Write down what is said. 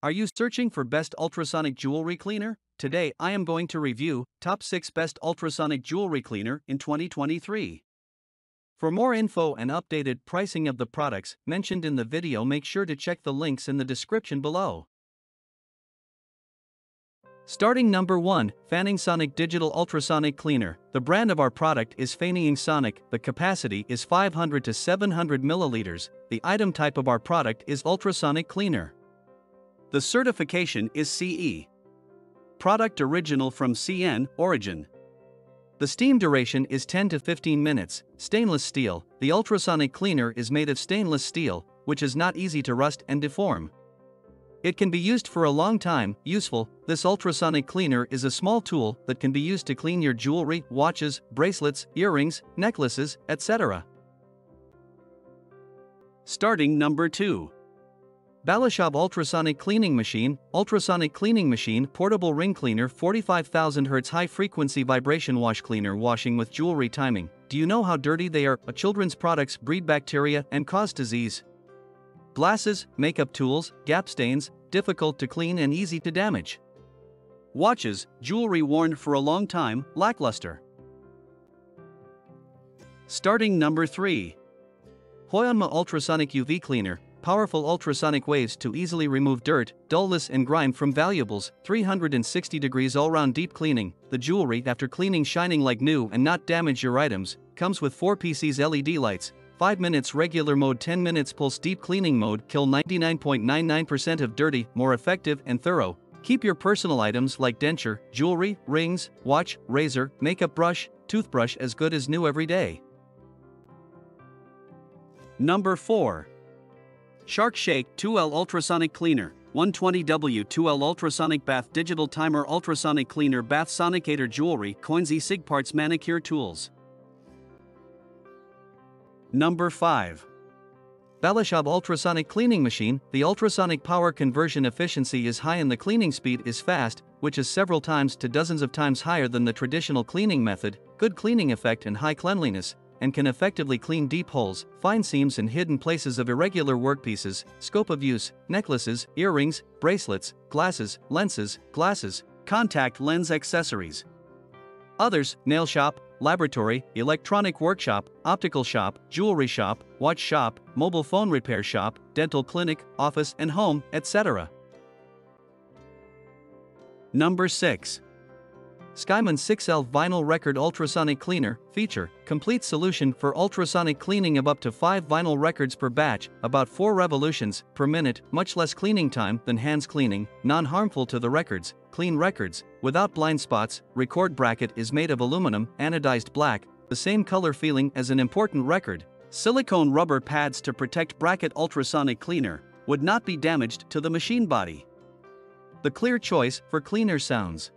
Are you searching for best ultrasonic jewelry cleaner? Today I am going to review top 6 best ultrasonic jewelry cleaner in 2023. For more info and updated pricing of the products mentioned in the video, make sure to check the links in the description below. Starting number 1, FanYingSonic Digital Ultrasonic Cleaner. The brand of our product is FanYingSonic. The capacity is 500 to 700 milliliters. The item type of our product is ultrasonic cleaner. The certification is CE. Product original from CN origin. The steam duration is 10 to 15 minutes. Stainless steel. The ultrasonic cleaner is made of stainless steel, which is not easy to rust and deform. It can be used for a long time. Useful. This ultrasonic cleaner is a small tool that can be used to clean your jewelry, watches, bracelets, earrings, necklaces, etc. Starting number 2. BALASHOV Ultrasonic Cleaning Machine. Ultrasonic Cleaning Machine Portable Ring Cleaner 45,000 Hz High Frequency Vibration Wash Cleaner. Washing with jewelry timing. Do you know how dirty they are? Children's products breed bacteria and cause disease. Glasses, makeup tools, gap stains, difficult to clean and easy to damage. Watches, jewelry worn for a long time, lackluster. Starting number 3. HAOYUNMA Ultrasonic UV Cleaner. Powerful ultrasonic waves to easily remove dirt, dullness and grime from valuables. 360 degrees all-round deep cleaning. The jewelry after cleaning shining like new and not damage your items. Comes with 4 pieces LED lights. 5 minutes regular mode, 10 minutes pulse deep cleaning mode. Kill 99.99% of dirty, more effective and thorough. Keep your personal items like denture, jewelry, rings, watch, razor, makeup brush, toothbrush as good as new every day. Number 4. Shark Shake 2L Ultrasonic Cleaner. 120W 2L Ultrasonic Bath Digital Timer Ultrasonic Cleaner Bath Sonicator Jewelry Coins Sigparts Manicure Tools. Number 5. BALASHOV Ultrasonic Cleaning Machine. The ultrasonic power conversion efficiency is high and the cleaning speed is fast, which is several times to dozens of times higher than the traditional cleaning method. Good cleaning effect and high cleanliness, and can effectively clean deep holes, fine seams and hidden places of irregular workpieces. Scope of use: necklaces, earrings, bracelets, glasses, lenses, glasses, contact lens accessories. Others: nail shop, laboratory, electronic workshop, optical shop, jewelry shop, watch shop, mobile phone repair shop, dental clinic, office and home, etc. Number 6. SKYMEN 6L Vinyl Record Ultrasonic Cleaner. Feature: complete solution for ultrasonic cleaning of up to 5 vinyl records per batch, about 4 revolutions per minute, much less cleaning time than hands cleaning, non-harmful to the records, clean records, without blind spots. Record bracket is made of aluminum, anodized black, the same color feeling as an important record. Silicone rubber pads to protect bracket. Ultrasonic cleaner would not be damaged to the machine body. The clear choice for cleaner sounds.